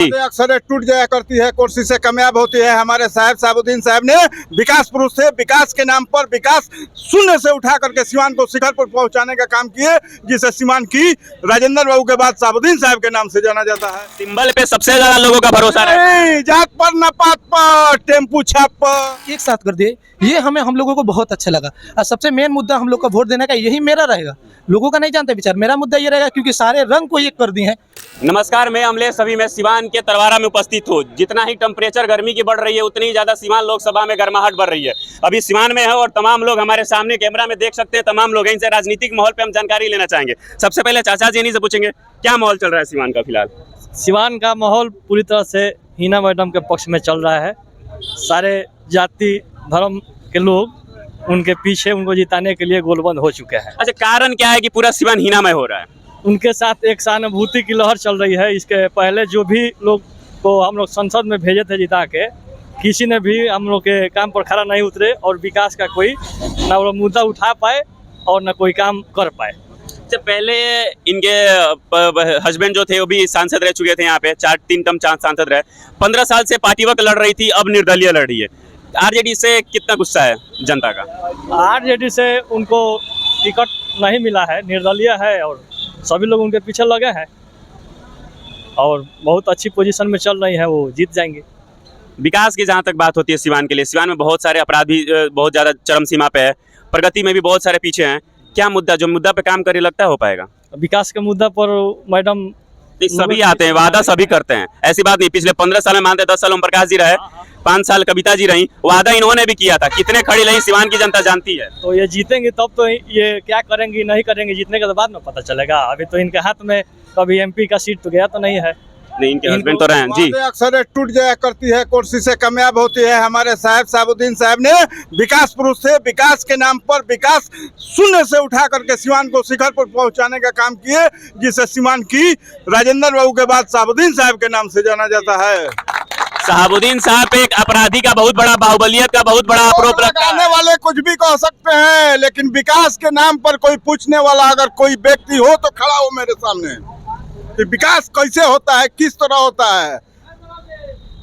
अक्सर टूट जाया करती है, कोशिशें कामयाब होती है। हमारे साहब साहबुद्दीन साहब ने विकास पुरुष थे, विकास के नाम पर विकास शून्य से उठा करके सीमान को शिखर पर पहुंचाने का काम किए, जिसे सीमान की राजेंद्र बाबू के बाद साहबुद्दीन साहब के नाम से जाना जाता है। सिंबल पे सबसे ज्यादा लोगों का भरोसा है। जात पर न पात पर टेम्पू छाप पर एक साथ कर दिए, ये हम लोगों को बहुत अच्छा लगा। और सबसे मेन मुद्दा हम लोग का वोट देने का यही मेरा रहेगा, लोगों का नहीं जानते विचार। मेरा मुद्दा ये रहेगा क्योंकि सारे रंग को एक कर दिए हैं। नमस्कार, मैं अमलेश सभी मैं सिवान के तरवारा में उपस्थित हूँ। जितना ही टेम्परेचर गर्मी की बढ़ रही है, उतनी ही ज्यादा सिवान लोकसभा में गर्माहट बढ़ रही है। अभी सिवान में है और तमाम लोग हमारे सामने कैमरा में देख सकते हैं, तमाम लोग हैं। इनसे राजनीतिक माहौल पे हम जानकारी लेना चाहेंगे। सबसे पहले चाचा जी इन्हीं से पूछेंगे, क्या माहौल चल रहा है सिवान का फिलहाल? सिवान का माहौल पूरी तरह से हिना मैडम के पक्ष में चल रहा है। सारे जाति धर्म के लोग उनके पीछे, उनको जिताने के लिए गोलबंद हो चुके हैं। अच्छा, कारण क्या है कि पूरा सिवान हीनामय हो रहा है? उनके साथ एक सहानुभूति की लहर चल रही है। इसके पहले जो भी लोग को हम लोग संसद में भेजे थे जिता के, किसी ने भी हम लोग के काम पर खड़ा नहीं उतरे और विकास का कोई ना वो मुद्दा उठा पाए और ना कोई काम कर पाए। अच्छा, पहले इनके हस्बैंड जो थे वो भी सांसद रह चुके थे यहाँ पे, 3 टर्म सांसद रहे। 15 साल से पार्टी वर्क लड़ रही थी, अब निर्दलीय लड़ रही है। आरजेडी से कितना गुस्सा है जनता का? आरजेडी से उनको टिकट नहीं मिला है, निर्दलीय है और सभी लोग उनके पीछे लगे हैं और बहुत अच्छी पोजीशन में चल रही है, वो जीत जाएंगे। विकास की जहाँ तक बात होती है सिवान के लिए, सिवान में बहुत सारे अपराध भी बहुत ज़्यादा चरम सीमा पे है, प्रगति में भी बहुत सारे पीछे हैं। क्या मुद्दा, जो मुद्दा पे काम करे, लगता है हो पाएगा? विकास के मुद्दा पर मैडम सभी आते हैं, वादा सभी करते हैं, ऐसी बात नहीं। पिछले 15 साल में मानते, 10 साल ओम प्रकाश जी रहे, 5 साल कविता जी रही, वादा इन्होंने भी किया था। कितने खड़ी रही सिवान की जनता जानती है। तो ये जीतेंगे तब तो ये क्या करेंगी नहीं करेंगे, जीतने के बाद में पता चलेगा। अभी तो इनके हाथ में कभी एमपी का सीट तो गया तो नहीं है। नहीं, इनके हस्बैंड तो रहे हैं जी। अक्सर टूट जाया करती है, कोशिशें कामयाब होती है। हमारे साहब साहबुद्दीन साहब ने विकास पुरुष थे, विकास के नाम पर विकास शून्य से उठा करके सीमान को शिखर पर पहुंचाने का काम किए, जिसे सीमान की राजेंद्र बाबू के बाद साहबुद्दीन साहब के नाम से जाना जाता है। साहबुद्दीन साहब एक अपराधी का बहुत बड़ा, बाहुबलियत का बहुत बड़ा आरोप लगाने वाले कुछ भी कह सकते हैं, लेकिन विकास के नाम पर कोई पूछने वाला अगर कोई व्यक्ति हो तो खड़ा हो मेरे सामने कि विकास कैसे होता है, किस तरह होता है।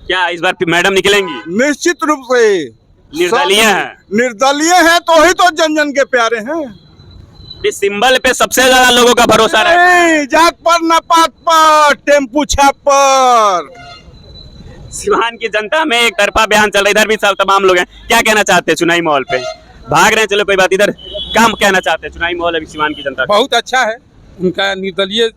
क्या इस बार मैडम निकलेंगी? निश्चित रूप से। निर्दलीय हैं। निर्दलीय हैं तो ही तो जन जन के प्यारे हैं। इस सिंबल पे सबसे ज्यादा लोगों का भरोसा है। जात पर न पात पर टेम्पू छाप पर। सिवान की जनता में एक तरफा बयान चल रहा है, इधर भी सब तमाम लोग हैं। क्या कहना चाहते हैं चुनावी माहौल पे? भाग रहे हैं, चलो कोई बात। इधर काम कहना चाहते हैं चुनावी माहौल अभी सिवान की जनता? बहुत अच्छा है, उनका निर्दलीय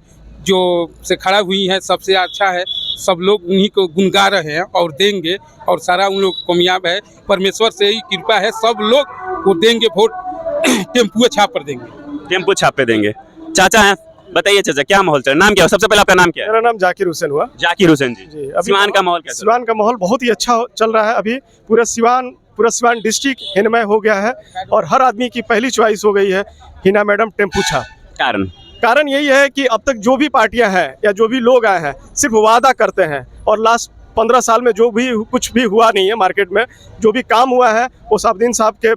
जो से खड़ा हुई है सबसे अच्छा है। सब लोग उन्हीं को गुनगा रहे हैं और देंगे, और सारा उन लोग कामयाब है। परमेश्वर से ही कृपा है, सब लोग वो देंगे वोट, टेम्पू छाप पर देंगे। टेम्पू छाप पे देंगे। चाचा हैं, बताइए चाचा क्या माहौल चल रहा है? नाम क्या है? सबसे पहले आपका नाम क्या है? मेरा नाम जाकिर हुसैन हुआ। जाकिर हुसैन जी। अभी सिवान का माहौल कैसा? सिवान का माहौल बहुत ही अच्छा चल रहा है। अभी पूरा सिवान डिस्ट्रिक्ट हिनमय हो गया है और हर आदमी की पहली चॉइस हो गई है हिना मैडम टेम्पू छाप। कारण यही है कि अब तक जो भी पार्टियां हैं या जो भी लोग आए हैं सिर्फ वादा करते हैं, और लास्ट 15 साल में जो भी कुछ भी हुआ नहीं है। मार्केट में जो भी काम हुआ है वो साहबुद्दीन साहब के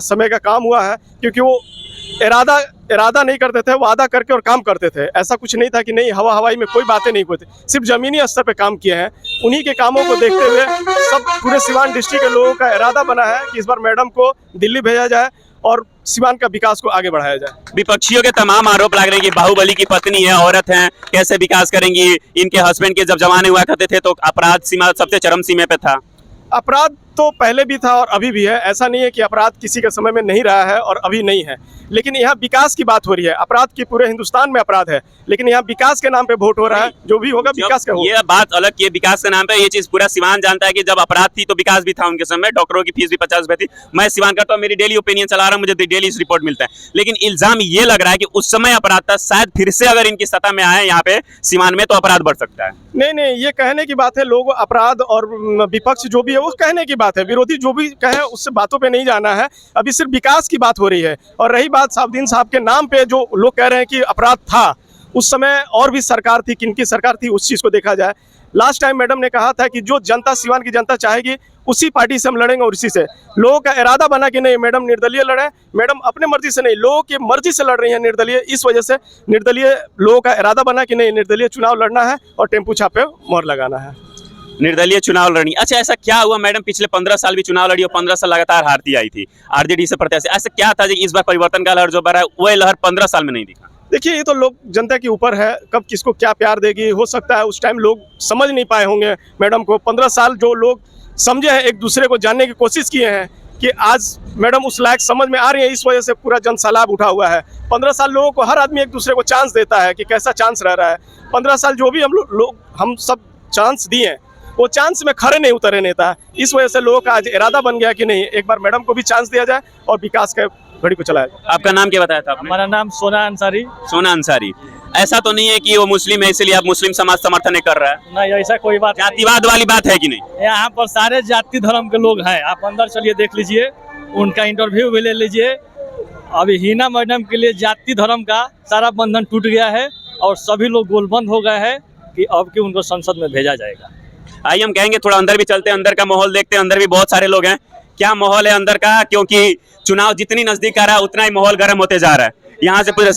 समय का काम हुआ है, क्योंकि वो इरादा नहीं करते थे, वादा करके और काम करते थे। ऐसा कुछ नहीं था कि नहीं हवाई में कोई बातें नहीं होती, सिर्फ जमीनी स्तर पे काम किए हैं। उन्हीं के कामों को देखते हुए सब पूरे सिवान डिस्ट्रिक्ट के लोगों का इरादा बना है कि इस बार मैडम को दिल्ली भेजा जाए और सिवान का विकास को आगे बढ़ाया जाए। विपक्षियों के तमाम आरोप लग रहे हैं कि बाहुबली की पत्नी है, औरत है, कैसे विकास करेंगी? इनके हस्बैंड के जब जमाने हुआ करते थे तो अपराध सीमा सबसे चरम सीमा पे था। अपराध तो पहले भी था और अभी भी है। ऐसा नहीं है कि अपराध किसी के समय में नहीं रहा है और अभी नहीं है, लेकिन यहाँ विकास की बात हो रही है। अपराध की पूरे हिंदुस्तान में अपराध है, लेकिन यहाँ विकास के नाम पे वोट हो रहा है। जो भी होगा विकास का होगा। ये बात अलग की है, विकास के नाम पे ये चीज पूरा सिवान जानता है कि जब अपराध थी तो विकास भी था उनके समय। डॉक्टरों की फीस भी 50 रुपए थी। मैं सिवान करता हूँ, मेरी डेली ओपिनियन चला रहा हूँ, मुझे डेली रिपोर्ट मिलता है। लेकिन इल्जाम ये लग रहा है कि उस समय अपराध था, शायद फिर से अगर इनकी सत्ता में आए यहाँ पे सिवान में तो अपराध बढ़ सकता है। नहीं, ये कहने की बात है। लोग अपराध और विपक्ष जो भी है वो कहने की बात है, विरोधी जो भी कहे उससे बातों पे नहीं जाना है। अभी सिर्फ विकास की बात हो रही है। और रही बात साहबुद्दीन साहब के नाम पे जो लोग कह रहे हैं कि अपराध था, उस समय और भी सरकार थी, किनकी सरकार थी उस चीज़ को देखा जाए। लास्ट टाइम मैडम ने कहा था कि जो जनता, सिवान की जनता चाहेगी उसी पार्टी से हम लड़ेंगे और उसी से। लोगों का इरादा बना कि नहीं मैडम निर्दलीय लड़े, मैडम अपने मर्जी से नहीं, लोगों की मर्जी से लड़ रही है निर्दलीय। इस वजह से निर्दलीय लोगों का इरादा बना कि नहीं निर्दलीय चुनाव लड़ना है और टेम्पू छापे मोहर लगाना है। निर्दलीय चुनाव लड़नी। अच्छा, ऐसा क्या हुआ मैडम, पिछले 15 साल भी चुनाव लड़ी और 15 साल लगातार हारती आई थी आरजेडी से प्रत्याशी, ऐसा क्या था कि इस बार परिवर्तन का लहर जो बढ़ा है वह लहर 15 साल में नहीं दिखा? देखिए, ये तो लोग जनता के ऊपर है, कब किसको क्या प्यार देगी। हो सकता है उस टाइम लोग समझ नहीं पाए होंगे मैडम को। 15 साल जो लोग समझे हैं, एक दूसरे को जानने की कोशिश किए हैं कि आज मैडम उस लायक समझ में आ रही है, इस वजह से पूरा जन सैलाब उठा हुआ है। 15 साल लोगों को हर आदमी एक दूसरे को चांस देता है कि कैसा चांस रह रहा है। 15 साल जो भी हम सब चांस दिए, वो चांस में खड़े नहीं उतरे नेता। इस वजह से लोगों का आज इरादा बन गया कि नहीं एक बार मैडम को भी चांस दिया जाए और विकास के घड़ी को चलाया जाए। आपका नाम क्या बताया था आपने? हमारा नाम सोना अंसारी। सोना अंसारी। ऐसा तो नहीं है कि वो मुस्लिम है इसलिए आप मुस्लिम समाज समर्थन नहीं कर रहा है? नहीं, ऐसा कोई बात नहीं। जातिवाद वाली बात है कि नहीं? यहाँ पर सारे जाति धर्म के लोग हैं, आप अंदर चलिए देख लीजिए, उनका इंटरव्यू भी ले लीजिए। अभी हिना मैडम के लिए जाति धर्म का सारा बंधन टूट गया है और सभी लोग गोलबंद हो गए हैं कि अब कि उनको संसद में भेजा जाएगा। आइए हम कहेंगे थोड़ा अंदर भी चलते हैं, अंदर का माहौल देखते हैं। अंदर भी बहुत सारे लोग हैं, क्या माहौल है अंदर का, क्योंकि चुनाव जितनी नजदीक आ रहा है उतना ही माहौल गर्म होते जा रहा है। यहाँ से पूरा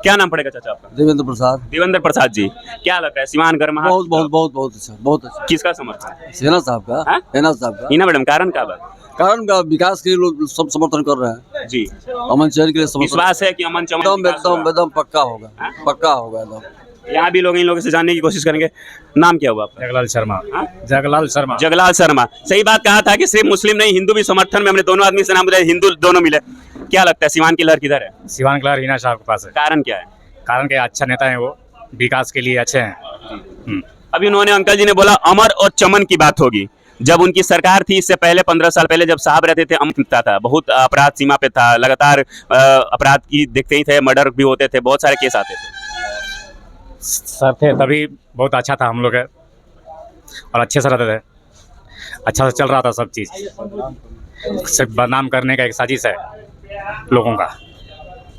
क्या नाम पड़ेगा चाचा आपका? देवेंद्र प्रसाद। देवेंद्र प्रसाद जी, क्या लगता है सिवान गर्म? बहुत बहुत बहुत बहुत अच्छा, बहुत अच्छा। किसका समर्थन है? सेना साहब का। हाँ? सेना साहब का। हिना मैडम, कारण क्या बात? कारण का विकास के लिए लोग सब समर्थन कर रहे हैं जी। अमन चौधरी के लिए समर्थन। विश्वास है कि अमन चमन एकदम विकास एकदम होगा? एकदम पक्का होगा। हाँ? पक्का होगा एकदम। यहाँ भी लोग इन लोगों से जानने की कोशिश करेंगे। नाम क्या हुआ आपका? जगलाल शर्मा। हाँ? जगलाल शर्मा। जगलाल शर्मा। सही बात कहा था कि सिर्फ मुस्लिम नहीं हिंदू भी समर्थन में, हमने दोनों आदमी से नाम बताया, हिंदू दोनों मिले। क्या लगता है सिवान की लहर किधर है? सिवान कलर हिना साहब के पास है। कारण क्या है? कारण के अच्छा नेता है, वो विकास के लिए अच्छे हैं। अभी उन्होंने, अंकल जी ने बोला अमर और चमन की बात होगी। जब उनकी सरकार थी इससे पहले 15 साल पहले जब साहब रहते थे, अमृता था, बहुत अपराध सीमा पे था, लगातार अपराध की देखते ही थे, मर्डर भी होते थे, बहुत सारे केस आते थे। सर थे तभी बहुत अच्छा था हम लोग है और अच्छे से रहते थे, अच्छा से चल रहा था सब चीज़। सिर्फ बदनाम करने का एक साजिश है लोगों का,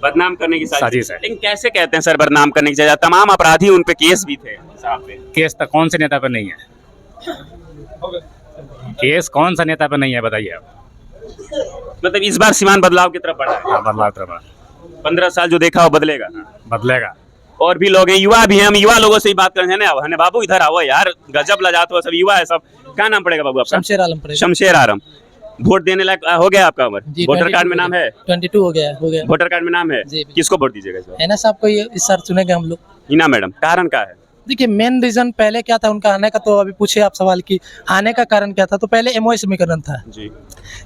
बदनाम करने की साजिश है। लेकिन कैसे कहते हैं सर बदनाम करने की जगह? तमाम अपराधी उन पे केस भी थे साहब पे। केस तो कौन से नेता पे नहीं है? केस कौन सा नेता पे नहीं है बताइए आप। मतलब इस बार सिवान बदलाव की तरफ बढ़ा है। हाँ, बदलाव तरफ 15 साल जो देखा वो बदलेगा। बदलेगा। और भी लोग हैं, युवा भी हैं, हम युवा लोगों से ही बात करें ना। हने बाबू इधर आओ यार, गजब लजात हो, सब युवा है सब। क्या नाम पड़ेगा बाबू आपका? शमशेर आलम पड़ेगा। शमशेर आलम। वोट देने लायक हो गया आपका उम्र? जी, वोटर 22 कार्ड में नाम है? 22 हो गया। वोटर कार्ड में नाम है? जी। किसको वोट दीजिएगा इस बार? है ना साहब को ये इस साल चुनेंगे हम लोग। हिना मैडम, कारण क्या है? देखिए, मेन रीजन पहले क्या था उनका आने का, तो अभी पूछे आप सवाल की आने का कारण क्या था, तो पहले एमओआई समीकरण था जी।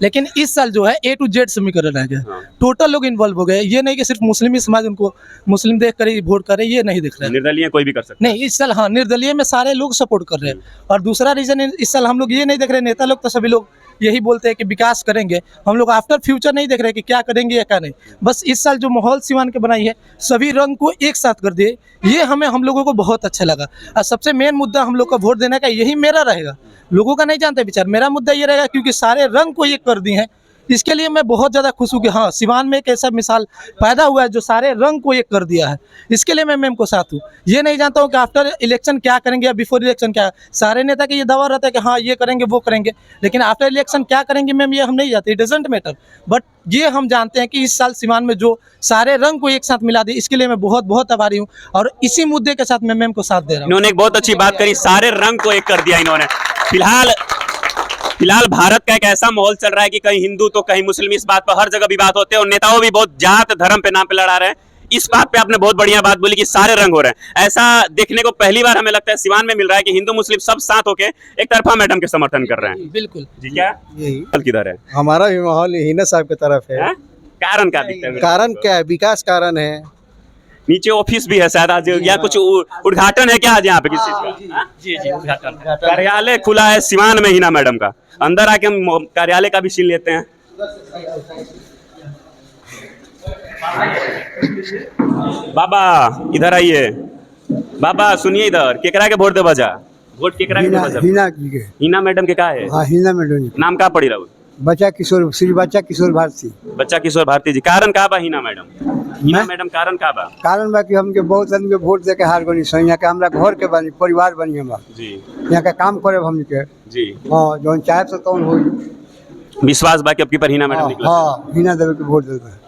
लेकिन इस साल जो है A to Z समीकरण आ गया। हाँ। टोटल लोग इन्वॉल्व हो गए, ये नहीं कि सिर्फ मुस्लिम ही समाज उनको मुस्लिम देख कर ही वोट करे, ये नहीं दिख रहा है। निर्दलीय कोई भी कर सकता नहीं, इस साल हाँ निर्दलीय में सारे लोग सपोर्ट कर रहे हैं। और दूसरा रीजन इस साल हम लोग ये नहीं देख रहे, नेता लोग तो सभी लोग यही बोलते हैं कि विकास करेंगे, हम लोग आफ्टर फ्यूचर नहीं देख रहे कि क्या करेंगे या क्या नहीं। बस इस साल जो माहौल सिवान के बनाई है, सभी रंग को एक साथ कर दिए, ये हम लोगों को बहुत अच्छा लगा। और सबसे मेन मुद्दा हम लोग का वोट देने का यही मेरा रहेगा, लोगों का नहीं जानते विचार। मेरा मुद्दा ये रहेगा क्योंकि सारे रंग को एक कर दिए हैं, इसके लिए मैं बहुत ज़्यादा खुश हूँ कि हाँ सिवान में एक ऐसा मिसाल पैदा हुआ है जो सारे रंग को एक कर दिया है। इसके लिए मैं मैम को साथ हूँ। ये नहीं जानता हूँ कि आफ्टर इलेक्शन क्या करेंगे या बिफोर इलेक्शन क्या। सारे नेता का ये दावा रहता है कि हाँ ये करेंगे वो करेंगे, लेकिन आफ्टर इलेक्शन क्या करेंगे मैम ये हम नहीं जानते, इट डजंट मैटर। बट ये हम जानते हैं कि इस साल सिवान में जो सारे रंग को एक साथ मिला दिए, इसके लिए मैं बहुत बहुत आभारी हूँ और इसी मुद्दे के साथ मैं मैम को साथ दे रहा हूँ। इन्होंने एक बहुत अच्छी बात करी, सारे रंग को एक कर दिया इन्होंने। फिलहाल भारत का एक ऐसा माहौल चल रहा है कि कहीं हिंदू तो कहीं मुस्लिम, इस बात पर हर जगह विवाद होते हैं और नेताओं भी बहुत जात धर्म पे नाम पे लड़ा रहे हैं। इस बात पे आपने बहुत बढ़िया बात बोली कि सारे रंग हो रहे हैं। ऐसा देखने को पहली बार हमें लगता है सिवान में मिल रहा है कि हिंदू मुस्लिम सब साथ होके एक तरफा मैडम के समर्थन कर रहे हैं। बिल्कुल जी। क्या यही किधर है? हमारा भी माहौल हिना साहब की तरफ है। कारण क्या दिखता है? कारण क्या है? विकास कारण है। नीचे ऑफिस भी है शायद आज, या कुछ उद्घाटन है क्या आज यहाँ पे किसी चीज का? जी उद्घाटन। कार्यालय खुला है सिवान में हिना मैडम का, अंदर आके हम कार्यालय का भी सीन लेते हैं। बाबा इधर आइए, बाबा सुनिए इधर, केकरा के वोट दे बजा? वोट केकरा के दे बजा? हिना जी के। हिना मैडम के का है? हाँ हिना मैडम जी। नाम का पड़ी रहू? बच्चा किशोर भारती। बच्चा किशोर भारती जी, कारण का बा हिना मैडम? हिना मैडम कारण का बा? कारण बा कि हमके बहुत आदमी के वोट दे के हार गनी सही। यहाँ के हमरा घर के बनी परिवार बनी हम जी, यहाँ का काम करे हमके जी हाँ जौन चाहे तो तौन होई। विश्वास बा कि अब की पर हिना मैडम निकला? हाँ हिना देवे के वोट देवे।